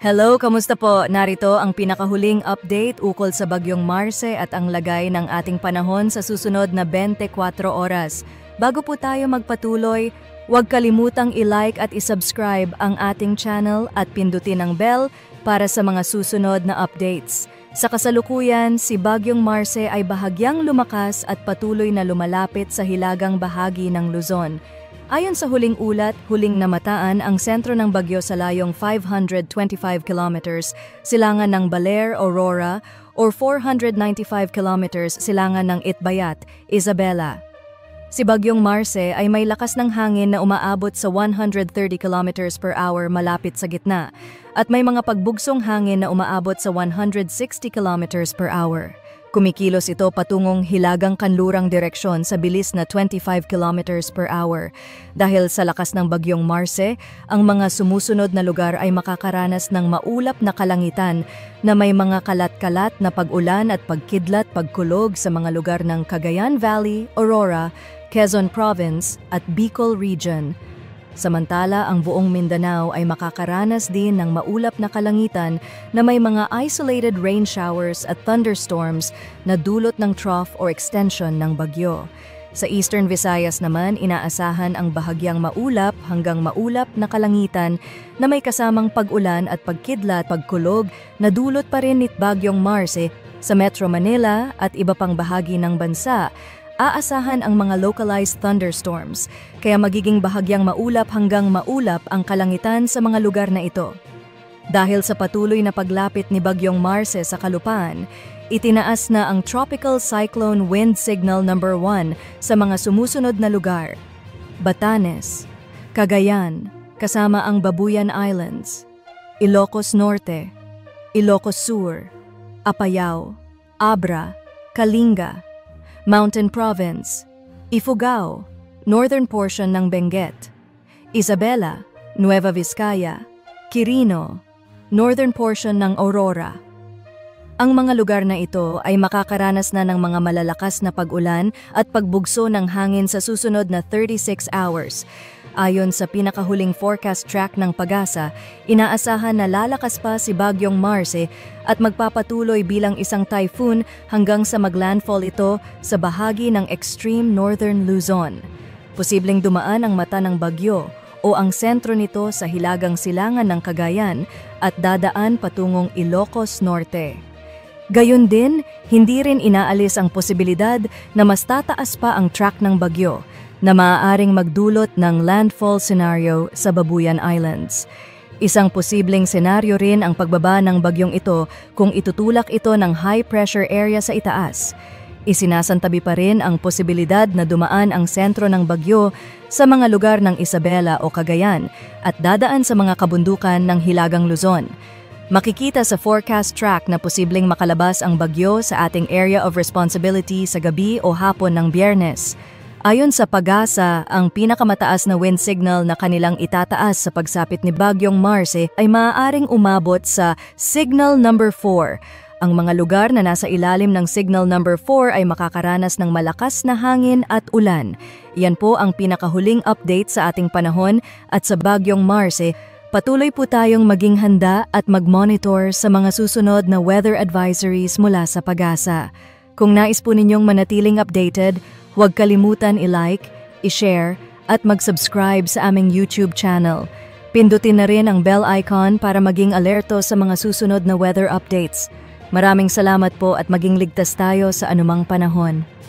Hello, kamusta po? Narito ang pinakahuling update ukol sa Bagyong Marce at ang lagay ng ating panahon sa susunod na 24 oras. Bago po tayo magpatuloy, huwag kalimutang i-like at i-subscribe ang ating channel at pindutin ang bell para sa mga susunod na updates. Sa kasalukuyan, si Bagyong Marce ay bahagyang lumakas at patuloy na lumalapit sa hilagang bahagi ng Luzon. Ayon sa huling ulat, huling namataan ang sentro ng bagyo sa layong 525 kilometers silangan ng Baler, Aurora, or 495 kilometers silangan ng Itbayat, Isabela. Si Bagyong Marce ay may lakas ng hangin na umaabot sa 130 kilometers per hour malapit sa gitna at may mga pagbugsong hangin na umaabot sa 160 kilometers per hour. Kumikilos ito patungong hilagang kanlurang direksyon sa bilis na 25 kilometers per hour. Dahil sa lakas ng Bagyong Marce, ang mga sumusunod na lugar ay makakaranas ng maulap na kalangitan na may mga kalat-kalat na pag-ulan at pagkidlat-pagkulog sa mga lugar ng Cagayan Valley, Aurora, Quezon Province at Bicol Region. Samantala, ang buong Mindanao ay makakaranas din ng maulap na kalangitan na may mga isolated rain showers at thunderstorms na dulot ng trough or extension ng bagyo. Sa Eastern Visayas naman, inaasahan ang bahagyang maulap hanggang maulap na kalangitan na may kasamang pag-ulan at pagkidlat-pagkulog na dulot pa rin ni Bagyong Marce sa Metro Manila at iba pang bahagi ng bansa. Aasahan ang mga localized thunderstorms, kaya magiging bahagyang maulap hanggang maulap ang kalangitan sa mga lugar na ito. Dahil sa patuloy na paglapit ni Bagyong Marce sa kalupaan, itinaas na ang Tropical Cyclone Wind Signal No. 1 sa mga sumusunod na lugar: Batanes, Cagayan, kasama ang Babuyan Islands, Ilocos Norte, Ilocos Sur, Apayao, Abra, Kalinga, Mountain Province, Ifugao, northern portion ng Benguet, Isabela, Nueva Vizcaya, Quirino, northern portion ng Aurora. Ang mga lugar na ito ay makakaranas na ng mga malalakas na pag-ulan at pagbugso ng hangin sa susunod na 36 hours. Ayon sa pinakahuling forecast track ng PAGASA, inaasahan na lalakas pa si Bagyong Marce at magpapatuloy bilang isang typhoon hanggang sa maglandfall ito sa bahagi ng extreme northern Luzon. Posibleng dumaan ang mata ng bagyo o ang sentro nito sa hilagang silangan ng Cagayan at dadaan patungong Ilocos Norte. Gayon din, hindi rin inaalis ang posibilidad na mas tataas pa ang track ng bagyo na maaaring magdulot ng landfall scenario sa Babuyan Islands. Isang posibleng senaryo rin ang pagbaba ng bagyong ito kung itutulak ito ng high-pressure area sa itaas. Isinasantabi pa rin ang posibilidad na dumaan ang sentro ng bagyo sa mga lugar ng Isabela o Cagayan at dadaan sa mga kabundukan ng Hilagang Luzon. Makikita sa forecast track na posibleng makalabas ang bagyo sa ating area of responsibility sa gabi o hapon ng Biyernes. Ayon sa PAGASA, ang pinakamataas na wind signal na kanilang itataas sa pagsapit ni Bagyong Marce ay maaaring umabot sa Signal No. 4. Ang mga lugar na nasa ilalim ng Signal No. 4 ay makakaranas ng malakas na hangin at ulan. Yan po ang pinakahuling update sa ating panahon at sa Bagyong Marce. Patuloy po tayong maging handa at mag-monitor sa mga susunod na weather advisories mula sa PAGASA. Kung nais po ninyong manatiling updated, huwag kalimutan i-like, i-share, at mag-subscribe sa aming YouTube channel. Pindutin na rin ang bell icon para maging alerto sa mga susunod na weather updates. Maraming salamat po at maging ligtas tayo sa anumang panahon.